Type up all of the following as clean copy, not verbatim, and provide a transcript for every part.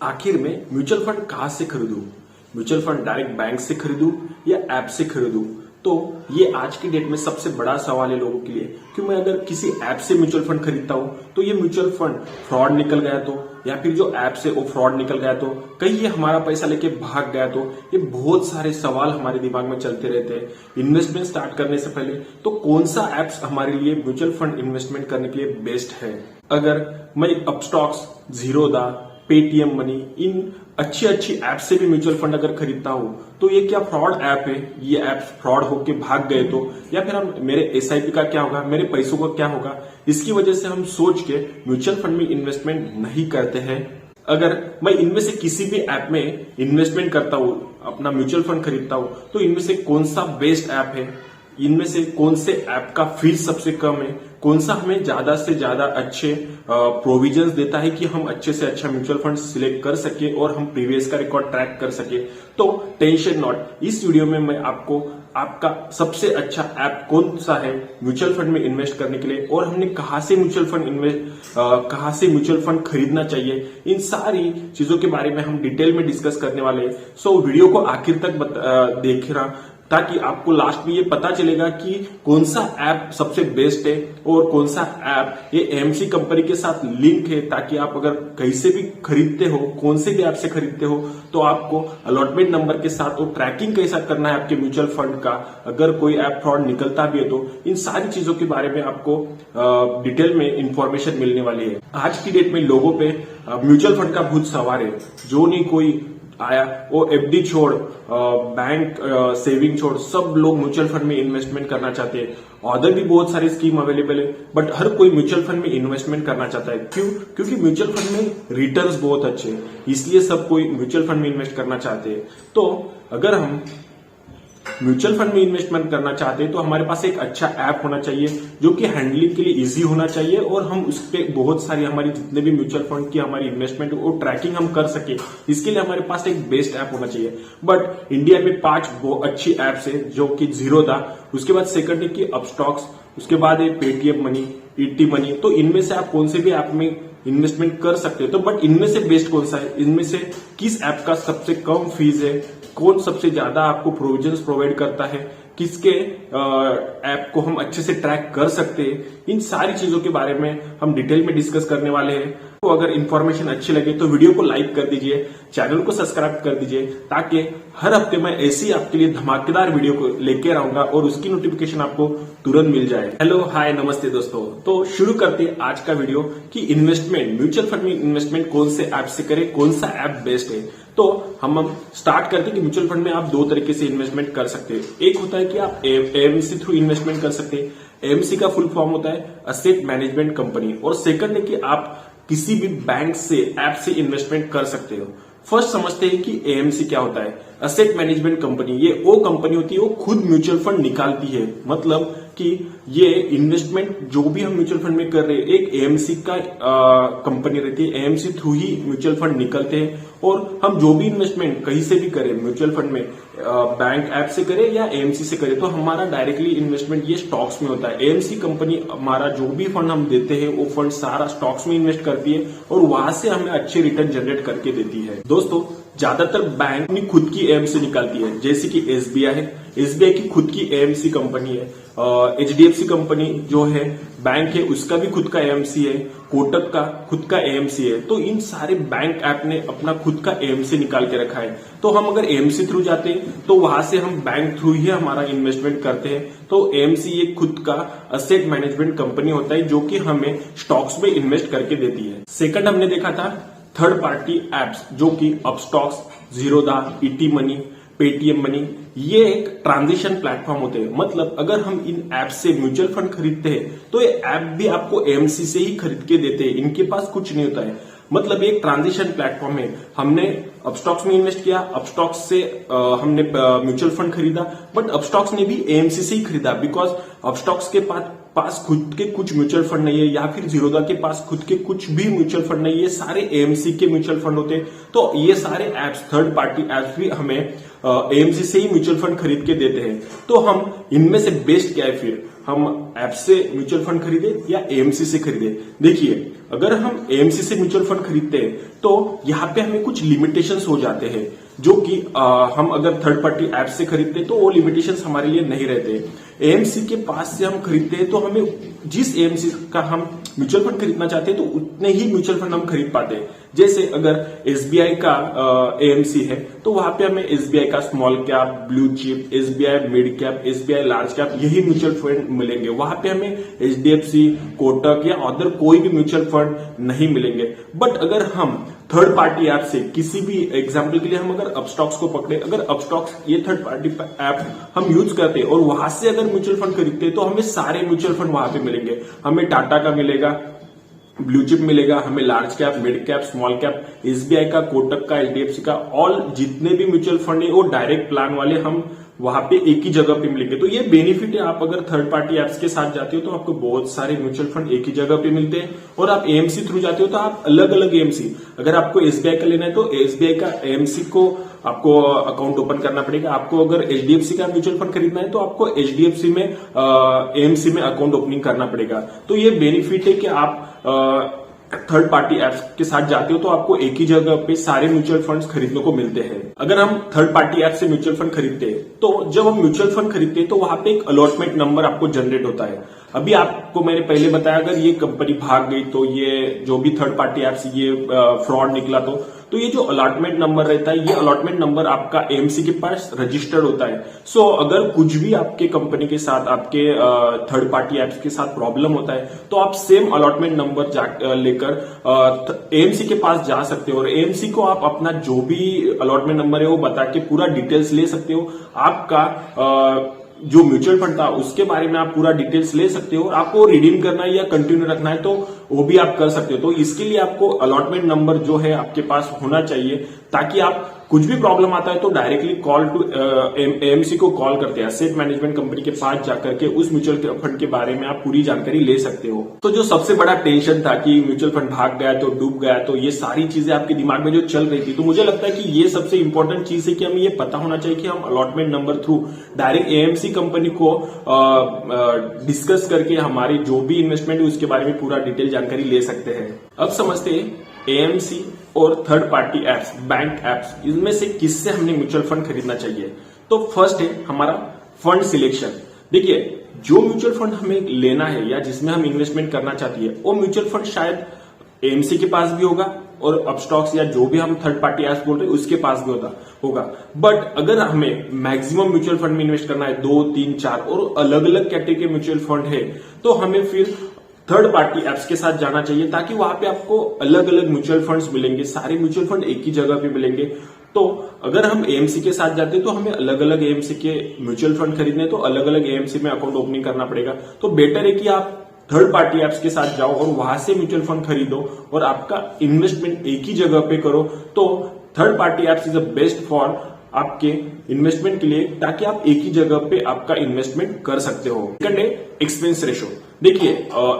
आखिर में mutual fund कहां से खरीदूं? म्यूचुअल फंड डायरेक्ट बैंक से खरीदूं या ऐप से खरीदूं? तो ये आज की डेट में सबसे बड़ा सवाल है लोगों के लिए कि मैं अगर किसी ऐप से म्यूचुअल फंड खरीदता हूं तो ये म्यूचुअल फंड फ्रॉड निकल गया तो, या फिर जो ऐप से वो फ्रॉड निकल गया तो, कहीं ये हमारा पैसा लेके भाग गया तो, ये बहुत सारे सवाल हमारे दिमाग में चलते रहते हैं। इन्वेस्टमेंट स्टार्ट करने से पहले तो कौन सा ऐप्स हमारे लिए म्यूचुअल फंड इन्वेस्टमेंट करने के लिए बेस्ट है? अगर मैं अपस्टॉक्स, जीरोधा, पेटीएम मनी, इन अच्छी ऐप से भी म्यूचुअल फंड अगर खरीदता हूं तो ये क्या फ्रॉड ऐप है? ये ऐप फ्रॉड होके भाग गए तो, या फिर हम मेरे एसआईपी का क्या होगा, मेरे पैसों का क्या होगा? इसकी वजह से हम सोच के म्यूचुअल फंड में इन्वेस्टमेंट नहीं करते हैं। अगर मैं इनमें से किसी भी ऐप में इन्वेस्टमेंट करता हूं, अपना म्यूचुअल फंड खरीदता हूं, तो इनमें से कौन सा बेस्ट ऐप है? इनमें से कौन से ऐप का फीस सबसे कम है? कौन सा हमें ज्यादा से ज्यादा अच्छे प्रोविजंस देता है कि हम अच्छे से अच्छा म्यूचुअल फंड सिलेक्ट कर सके और हम प्रीवियस का रिकॉर्ड ट्रैक कर सके? तो टेंशन नॉट, इस वीडियो में मैं आपको आपका सबसे अच्छा ऐप कौन सा है म्यूचुअल फंड में इन्वेस्ट करने के लिए, और हमने कहां से म्यूचुअल फंड खरीदना चाहिए, इन सारी चीजों के बारे में हम डिटेल में डिस्कस करने वाले हैं। सो वीडियो को आखिर तक देखना ताकि आपको लास्ट में ये पता चलेगा कि कौन सा ऐप सबसे बेस्ट है और कौन सा ऐप ये एएमसी कंपनी के साथ लिंक है, ताकि आप अगर कहीं से भी खरीदते हो, कौन से भी ऐप से खरीदते हो, तो आपको अलॉटमेंट नंबर के साथ और ट्रैकिंग कैसा करना है आपके म्यूचुअल फंड का, अगर कोई ऐप फ्रॉड निकलता भी है तो इन सारी चीजों के बारे में आपको डिटेल में इंफॉर्मेशन मिलने वाली है। आज की डेट में लोगों पे म्यूचुअल फंड का भूत सवार है। जो नहीं कोई आया वो एफडी छोड़, बैंक सेविंग छोड़, सब लोग म्यूचुअल फंड में इन्वेस्टमेंट करना चाहते हैं। और भी बहुत सारी स्कीम अवेलेबल है, बट हर कोई म्यूचुअल फंड में इन्वेस्टमेंट करना चाहता है। क्यों? क्योंकि म्यूचुअल फंड में रिटर्न्स बहुत अच्छे हैं, इसलिए सब कोई म्यूचुअल फंड में इन्वेस्ट करना चाहते हैं। तो अगर हम म्यूचुअल फंड में इन्वेस्टमेंट करना चाहते हैं तो हमारे पास एक अच्छा ऐप होना चाहिए जो कि हैंडलिंग के लिए इजी होना चाहिए, और हम उस पर बहुत सारी हमारी जितने भी म्यूचुअल फंड की हमारी इन्वेस्टमेंट वो ट्रैकिंग हम कर सके। इसके लिए हमारे पास एक बेस्ट ऐप होना चाहिए। बट इंडिया में 5 बहुत अच्छी ऐप्स है, जो कि जीरोधा, उसके बाद सेकंड है कि अपस्टॉक्स, उसके बाद है पेटीएम मनी, ईटी मनी। तो इनमें से आप कौन से भी ऐप में इन्वेस्टमेंट कर सकते हो। तो बट इनमें से बेस्ट कौन सा है? इनमें से किस ऐप का सबसे कम फीस है? कौन सबसे ज्यादा आपको प्रोविजंस प्रोवाइड करता है? किसके ऐप को हम अच्छे से ट्रैक कर सकते हैं? इन सारी चीजों के बारे में हम डिटेल में डिस्कस करने वाले हैं। तो अगर इन्फॉर्मेशन अच्छी लगे तो वीडियो को लाइक कर दीजिए, चैनल को सब्सक्राइब कर दीजिए, ताकि हर हफ्ते मैं ऐसी आपके लिए धमाकेदार वीडियो को लेकर आऊंगा और उसकी नोटिफिकेशन आपको तुरंत मिल जाए। हेलो, हाय, नमस्ते दोस्तों। तो शुरू करते हैं आज का वीडियो कि इन्वेस्टमेंट, म्यूचुअल फंड में इन्वेस्टमेंट कौन से ऐप से करें, कौन सा ऐप बेस्ट है। तो हम स्टार्ट करते हैं कि म्यूचुअल फंड में आप 2 तरीके से इन्वेस्टमेंट कर सकते हैं। एक होता है कि आप एएमसी थ्रू इन्वेस्टमेंट कर सकते हैं। एएमसी का फुल फॉर्म होता है असेट मैनेजमेंट कंपनी, और सेकंड है कि आप किसी भी बैंक से, ऐप से इन्वेस्टमेंट कर सकते हो। फर्स्ट समझते हैं कि एएमसी क्या होता है। असेट मैनेजमेंट कंपनी, ये वो कंपनी होती है वो खुद म्यूचुअल फंड निकालती है। मतलब कि ये इन्वेस्टमेंट जो भी हम म्यूचुअल फंड में कर रहे हैं, एक एएमसी का कंपनी रहती है, एएमसी थ्रू ही म्यूचुअल फंड निकलते हैं। और हम जो भी इन्वेस्टमेंट कहीं से भी करें म्यूचुअल फंड में, बैंक ऐप से करें या एएमसी से करें, तो हमारा डायरेक्टली इन्वेस्टमेंट ये स्टॉक्स में होता है। एएमसी कंपनी हमारा जो भी फंड हम देते हैं वो फंड सारा स्टॉक्स में इन्वेस्ट करती है और वहां से हमें अच्छे रिटर्न जनरेट करके देती है। दोस्तों, ज्यादातर बैंक अपनी खुद की एएमसी निकालती है, जैसे कि एसबीआई है, एसबीआई की खुद की एएमसी कंपनी है। एचडीएफसी कंपनी जो है बैंक है, उसका भी खुद का एएमसी है। कोटक का खुद का एएमसी है। तो इन सारे बैंक ऐप ने अपना खुद का एएमसी निकाल के रखा है। तो हम अगर एएमसी थ्रू जाते हैं तो वहां से हम बैंक थ्रू ही हमारा इन्वेस्टमेंट करते हैं। तो एएमसी एक खुद का असेट मैनेजमेंट कंपनी होता है जो कि हमें स्टॉक्स में इन्वेस्ट करके देती है। सेकंड हमने देखा था थर्ड पार्टी एप्स, जो कि Upstox, Zerodha, ET money, Paytm money, ये एक ट्रांजिशन प्लेटफॉर्म होते हैं। मतलब अगर हम इन ऐप से म्यूचुअल फंड खरीदते हैं तो ये ऐप भी आपको एएमसी से ही खरीद के देते हैं, इनके पास कुछ नहीं होता है। मतलब एक ट्रांजिशन प्लेटफॉर्म है। हमने अपस्टॉक्स में इन्वेस्ट किया, अपस्टॉक्स से हमने म्यूचुअल फंड खरीदा, बट अपस्टॉक्स ने भी एएमसी से ही खरीदा, बिकॉज अपस्टॉक्स के पास खुद के कुछ म्यूचुअल फंड नहीं है, या फिर जीरोधा के पास खुद के कुछ भी म्यूचुअल फंड नहीं है, ये सारे एएमसी के म्यूचुअल फंड होते हैं। तो ये सारे एप्स, थर्ड पार्टी एप्स भी हमें एएमसी से ही म्यूचुअल फंड खरीद के देते हैं। तो हम इनमें से बेस्ट क्या है फिर? हम ऐप से म्यूचुअल फंड खरीदे या एएमसी से खरीदे। देखिए, अगर हम एएमसी से म्यूचुअल फंड खरीदते हैं तो यहाँ पे हमें कुछ लिमिटेशंस हो जाते हैं, जो कि हम अगर थर्ड पार्टी ऐप से खरीदते हैं तो वो लिमिटेशंस हमारे लिए नहीं रहते। एएमसी के पास से हम खरीदते हैं तो हमें जिस एएमसी का हम म्यूचुअल फंड खरीदना चाहते हैं तो उतने ही म्यूचुअल फंड हम खरीद पाते हैं। जैसे अगर एसबीआई का एएमसी है तो वहां पे हमें एसबीआई का small cap, blue chip, SBI mid cap, SBI large cap, यही म्यूचुअल फंड मिलेंगे। वहां पे हमें एचडीएफसी, कोटक या अदर कोई भी म्यूचुअल फंड नहीं मिलेंगे। बट अगर हम थर्ड पार्टी ऐप से किसी भी एग्जांपल के लिए हम अगर अपस्टॉक्स को पकड़े, अगर अपस्टॉक्स ये थर्ड पार्टी ऐप हम यूज करते हैं और वहां से अगर म्यूचुअल फंड खरीदते हैं तो हमें सारे म्यूचुअल फंड वहां पे मिलेंगे। हमें टाटा का मिलेगा, ब्लू चिप मिलेगा, हमें large cap, mid cap, small cap, SBI का, कोटक का, एचडीएफसी का, ऑल जितने भी म्यूचुअल फंड है वो डायरेक्ट प्लान वाले हम वहां पे एक ही जगह पे मिलेंगे। तो ये बेनिफिट है, आप अगर थर्ड पार्टी एप्स के साथ जाते हो तो आपको बहुत सारे म्यूचुअल फंड एक ही जगह पे मिलते हैं। और आप एएमसी थ्रू जाते हो तो आप अलग अलग एएमसी, अगर आपको एसबीआई का लेना है तो एसबीआई का एएमसी को आपको अकाउंट ओपन करना पड़ेगा। आपको अगर एचडीएफसी का म्यूचुअल फंड खरीदना है तो आपको एचडीएफसी में एएमसी में अकाउंट ओपनिंग करना पड़ेगा। तो ये बेनिफिट है कि आप थर्ड पार्टी एप्स के साथ जाते हो तो आपको एक ही जगह पे सारे म्यूचुअल फंड्स खरीदने को मिलते हैं। अगर हम थर्ड पार्टी ऐप से म्यूचुअल फंड खरीदते हैं तो जब हम म्यूचुअल फंड खरीदते हैं तो वहां पे एक अलॉटमेंट नंबर आपको जनरेट होता है। अभी आपको मैंने पहले बताया, अगर ये कंपनी भाग गई तो ये जो भी थर्ड पार्टी ऐप से ये फ्रॉड निकला तो ये जो अलॉटमेंट नंबर रहता है, ये अलॉटमेंट नंबर आपका एएमसी के पास रजिस्टर्ड होता है। सो अगर कुछ भी आपके कंपनी के साथ, आपके थर्ड पार्टी एप्स के साथ प्रॉब्लम होता है तो आप सेम अलॉटमेंट नंबर लेकर एएमसी के पास जा सकते हो और एएमसी को आप अपना जो भी अलॉटमेंट नंबर है वो बता के पूरा डिटेल्स ले सकते हो। आपका जो म्यूचुअल फंड था उसके बारे में आप पूरा डिटेल्स ले सकते हो और आपको रिडीम करना है या कंटिन्यू रखना है तो वो भी आप कर सकते हो। तो इसके लिए आपको अलॉटमेंट नंबर जो है आपके पास होना चाहिए, ताकि आप कुछ भी प्रॉब्लम आता है तो डायरेक्टली कॉल टू एएमसी को कॉल करते हैं, एसेट मैनेजमेंट कंपनी के पास जाकर के उस म्यूचुअल फंड के बारे में आप पूरी जानकारी ले सकते हो। तो जो सबसे बड़ा टेंशन था कि म्यूचुअल फंड भाग गया तो डूब गया, तो ये सारी चीजें आपके दिमाग में जो चल रही थी, तो मुझे लगता है कि ये सबसे इंपॉर्टेंट चीज है कि हमें ये पता होना चाहिए कि हम allotment number through direct AMC company को डिस्कस करके हमारी जो भी इन्वेस्टमेंट है उसके बारे में पूरा डिटेल जानकारी ले सकते हैं। अब समझते हैं एएमसी और third party apps, bank apps, इनमें से किससे हमने म्यूचुअल फंड खरीदना चाहिए। तो फर्स्ट है हमारा फंड सिलेक्शन। देखिए, जो म्यूचुअल फंड हमें लेना है या जिसमें हम इन्वेस्टमेंट करना चाहती है वो म्यूचुअल फंड शायद एएमसी के पास भी होगा और अपस्टॉक्स या जो भी हम थर्ड पार्टी एप्स बोल रहे हैं उसके पास भी होगा। बट अगर हमें मैक्सिमम म्यूचुअल फंड में इन्वेस्ट करना है, 2, 3, 4 और अलग अलग कैटेगरी के म्यूचुअल फंड है, तो हमें फिर थर्ड पार्टी एप्स के साथ जाना चाहिए, ताकि वहां पे आपको अलग अलग म्यूचुअल फंड्स मिलेंगे, सारे म्यूचुअल फंड एक ही जगह पे मिलेंगे। तो अगर हम एएमसी के साथ जाते हैं तो हमें अलग अलग एएमसी के म्यूचुअल फंड खरीदने तो अलग अलग एएमसी में अकाउंट ओपनिंग करना पड़ेगा। तो बेटर है कि आप थर्ड पार्टी एप्स के साथ जाओ और वहां से म्यूचुअल फंड खरीदो और आपका इन्वेस्टमेंट एक ही जगह पे करो। तो third party apps is the best for आपके इन्वेस्टमेंट के लिए, ताकि आप एक ही जगह पे आपका इन्वेस्टमेंट कर सकते हो। सेकंड है एक्सपेंस रेशो। देखिए,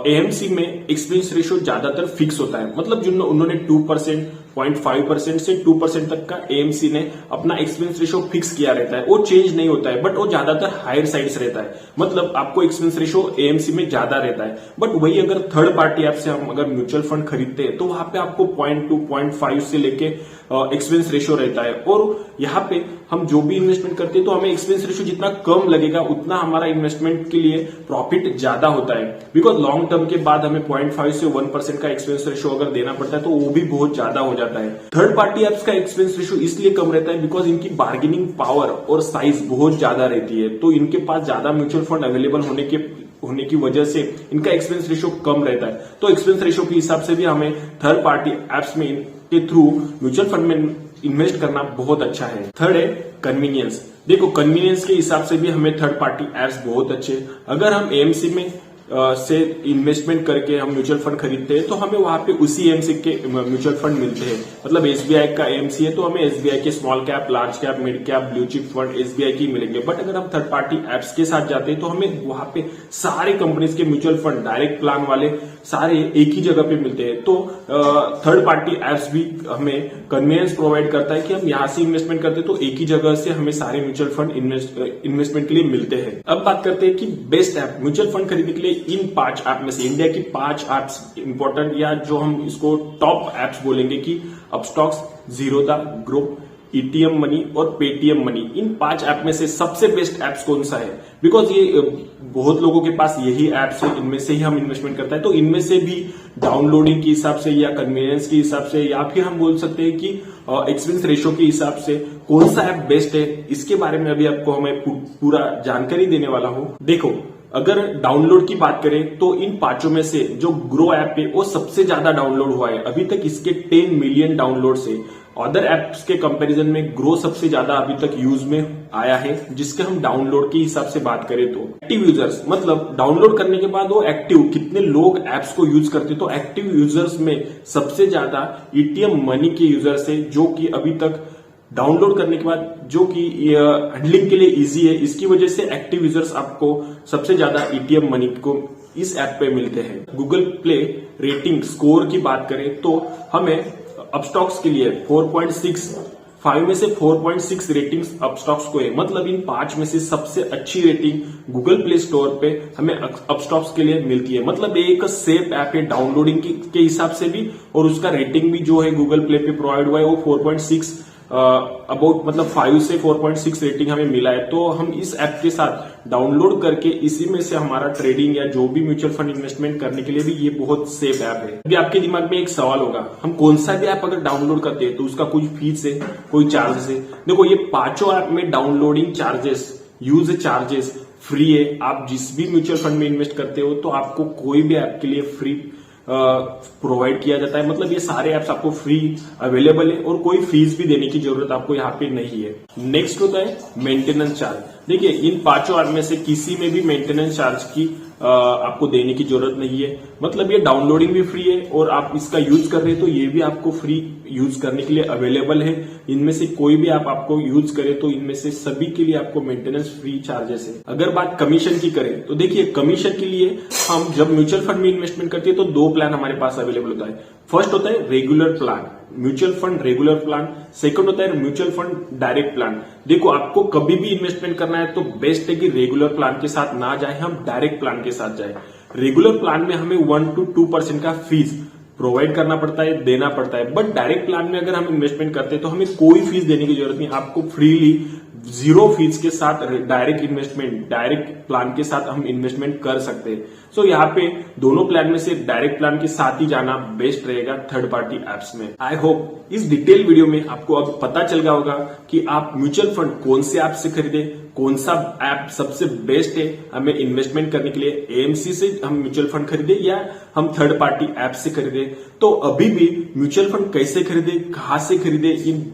एएमसी में एक्सपेंस रेशो ज्यादातर फिक्स होता है, मतलब जो उन्होंने 2%, 0.5% से 2% तक का एएमसी ने अपना एक्सपेंस रेशो फिक्स किया रहता है, वो चेंज नहीं होता है। बट वो ज्यादातर हायर साइड से रहता है, मतलब आपको एक्सपेंस रेशो एएमसी में ज्यादा रहता है। बट वही अगर थर्ड पार्टी ऐप से हम अगर म्यूचुअल फंड खरीदते हैं तो वहां पे आपको 0.2, 0.5 से लेके एक्सपेंस रेशो रहता है। और यहाँ पे हम जो भी इन्वेस्टमेंट करते हैं तो हमें एक्सपेंस रेशो जितना कम लगेगा उतना हमारा इन्वेस्टमेंट के लिए प्रॉफिट ज्यादा होता है, बिकॉज लॉन्ग टर्म के बाद हमें 0.5 से 1% का एक्सपेंस रेशो अगर देना पड़ता है तो वो भी बहुत ज्यादा हो जाता है। थर्ड पार्टी एप्स का एक्सपेंस रेशो इसलिए कम रहता है बिकॉज इनकी बार्गेनिंग पावर और साइज बहुत ज्यादा रहती है, तो इनके पास ज्यादा म्यूचुअल फंड अवेलेबल होने की वजह से इनका एक्सपेंस रेशो कम रहता है। तो एक्सपेंस रेशो के हिसाब से भी हमें थर्ड पार्टी एप्स में के थ्रू म्यूचुअल फंड में इन्वेस्ट करना बहुत अच्छा है। थर्ड है कन्वीनियंस। देखो, कन्वीनियंस के हिसाब से भी हमें थर्ड पार्टी एप्स बहुत अच्छे। अगर हम एएमसी में से इन्वेस्टमेंट करके हम म्यूचुअल फंड खरीदते हैं तो हमें वहां पे उसी एएमसी के म्यूचुअल फंड मिलते हैं। मतलब एसबीआई का एएमसी है तो हमें एसबीआई के small cap, large cap, mid cap, blue chip fund SBI के मिलेंगे। बट अगर हम थर्ड पार्टी एप्स के साथ जाते हैं तो हमें वहां पे सारे कंपनीज के म्यूचुअल फंड, डायरेक्ट प्लान वाले सारे एक ही जगह पे मिलते हैं। तो थर्ड पार्टी एप्स भी हमें कन्वीनियंस प्रोवाइड करता है कि हम यहाँ से इन्वेस्टमेंट करते हैं तो एक ही जगह से हमें सारे म्यूचुअल फंड इन्वेस्टमेंट के लिए मिलते हैं। अब बात करते हैं कि बेस्ट ऐप म्यूचुअल फंड खरीदने के लिए इन 5 ऐप में से इंडिया की 5 ऐप्स इंपॉर्टेंट या जो हम इसको टॉप ऐप्स बोलेंगे कि Upstox, Zerodha group, ETM money और पेटीएम मनी, इन 5 ऐप में से सबसे बेस्ट ऐप्स कौन सा है? बिकॉज ये बहुत लोगों के पास यही ऐप्स है, इनमें से ही हम इन्वेस्टमेंट करते हैं। तो इनमें से भी डाउनलोडिंग के हिसाब से या कन्वीनियंस के हिसाब से या फिर हम बोल सकते हैं कि एक्सपेंस रेशियो के हिसाब से कौन सा ऐप बेस्ट है, इसके बारे में अभी आपको हमें पूरा जानकारी देने वाला हूं। देखो, अगर डाउनलोड की बात करें तो इन 5 में से जो ग्रो ऐप है वो सबसे ज्यादा डाउनलोड हुआ है। अभी तक इसके 10 मिलियन डाउनलोड है। अदर एप्स के कंपैरिजन में ग्रो सबसे ज्यादा अभी तक यूज में आया है। जिसके हम डाउनलोड के हिसाब से बात करें तो एक्टिव यूजर्स, मतलब डाउनलोड करने के बाद वो एक्टिव कितने लोग एप्स को यूज करते, तो एक्टिव यूजर्स में सबसे ज्यादा ईटीएम मनी के यूजर्स है, जो कि अभी तक डाउनलोड करने के बाद जो कि हैंडलिंग के लिए इजी है, इसकी वजह से एक्टिव यूजर्स आपको सबसे ज्यादा ईटीएम मनी को इस ऐप पे मिलते हैं। गूगल प्ले रेटिंग स्कोर की बात करें तो हमें अपस्टॉक्स के लिए 4.6, 5 में से 4.6 रेटिंग्स अपस्टॉक्स को है। मतलब इन 5 में से सबसे अच्छी रेटिंग गूगल प्ले स्टोर पे हमें अपस्टॉक्स के लिए मिलती है। मतलब एक सेफ ऐप है डाउनलोडिंग के हिसाब से भी, और उसका रेटिंग भी जो है गूगल प्ले पे प्रोवाइड हुआ है वो 4.6 अबाउट, मतलब 5 से 4.6 रेटिंग हमें मिला है। तो हम इस ऐप के साथ डाउनलोड करके इसी में से हमारा ट्रेडिंग या जो भी म्यूचुअल फंड इन्वेस्टमेंट करने के लिए भी ये बहुत सेफ ऐप है। अभी आपके दिमाग में एक सवाल होगा, हम कौन सा भी ऐप अगर डाउनलोड करते हैं तो उसका कोई फीस है, कोई चार्जेस है? देखो, ये 5 ऐप में downloading charges, use charges free है। आप जिस भी म्यूचुअल फंड में इन्वेस्ट करते हो तो आपको कोई भी ऐप के लिए फ्री प्रोवाइड किया जाता है। मतलब ये सारे ऐप्स आपको फ्री अवेलेबल है और कोई फीस भी देने की जरूरत आपको यहाँ पे नहीं है। नेक्स्ट होता है मेंटेनेंस चार्ज। देखिए, इन 5 ऐप में से किसी में भी मेंटेनेंस चार्ज की आपको देने की जरूरत नहीं है। मतलब ये डाउनलोडिंग भी फ्री है और आप इसका यूज कर रहे हैं तो ये भी आपको फ्री यूज करने के लिए अवेलेबल है। इनमें से कोई भी आप आपको यूज करें तो इनमें से सभी के लिए आपको मेंटेनेंस फ्री चार्जेस है। अगर बात कमीशन की करें तो देखिए, कमीशन के लिए हम जब म्यूचुअल फंड में इन्वेस्टमेंट करते हैं तो 2 प्लान हमारे पास अवेलेबल होता है। फर्स्ट होता है regular plan, mutual fund regular plan. Second होता है म्यूचुअल फंड डायरेक्ट प्लान। देखो, आपको कभी भी इन्वेस्टमेंट करना है तो बेस्ट है कि रेगुलर प्लान के साथ ना जाए, हम डायरेक्ट प्लान के साथ जाए। रेगुलर प्लान में हमें 1 to 2% का फीस प्रोवाइड करना पड़ता है, देना पड़ता है। बट डायरेक्ट प्लान में अगर हम इन्वेस्टमेंट करते हैं तो हमें कोई फीस देने की जरूरत नहीं, आपको फ्रीली 0 फीस के साथ डायरेक्ट इन्वेस्टमेंट, डायरेक्ट प्लान के साथ हम इन्वेस्टमेंट कर सकते हैं। सो यहाँ पे दोनों प्लान में से डायरेक्ट प्लान के साथ ही जाना बेस्ट रहेगा थर्ड पार्टी एप्स में। आई होप इस डिटेल वीडियो में आपको अब पता चल गया होगा कि आप म्यूचुअल फंड कौन से ऐप से खरीदे, कौन सा ऐप सबसे बेस्ट है हमें इन्वेस्टमेंट करने के लिए। एएमसी से हम म्यूचुअल फंड खरीदे या हम थर्ड पार्टी ऐप से खरीदे। तो अभी भी म्यूचुअल फंड कैसे खरीदे, कहां से खरीदे, इन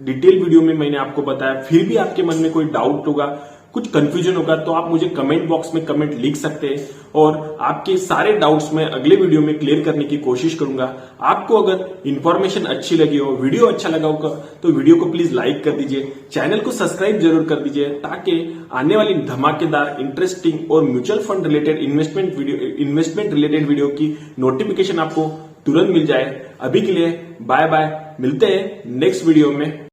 डिटेल वीडियो में मैंने आपको बताया। फिर भी आपके मन में कोई डाउट होगा, कुछ कंफ्यूजन होगा तो आप मुझे कमेंट बॉक्स में कमेंट लिख सकते हैं और आपके सारे डाउट्स मैं अगले वीडियो में क्लियर करने की कोशिश करूंगा। आपको अगर इंफॉर्मेशन अच्छी लगी हो, वीडियो अच्छा लगा होगा तो वीडियो को प्लीज लाइक कर दीजिए, चैनल को सब्सक्राइब जरूर कर दीजिए ताकि आने वाली धमाकेदार, इंटरेस्टिंग और mutual fund related investment related video की नोटिफिकेशन आपको तुरंत मिल जाए। अभी के लिए बाय बाय, मिलते हैं नेक्स्ट वीडियो में।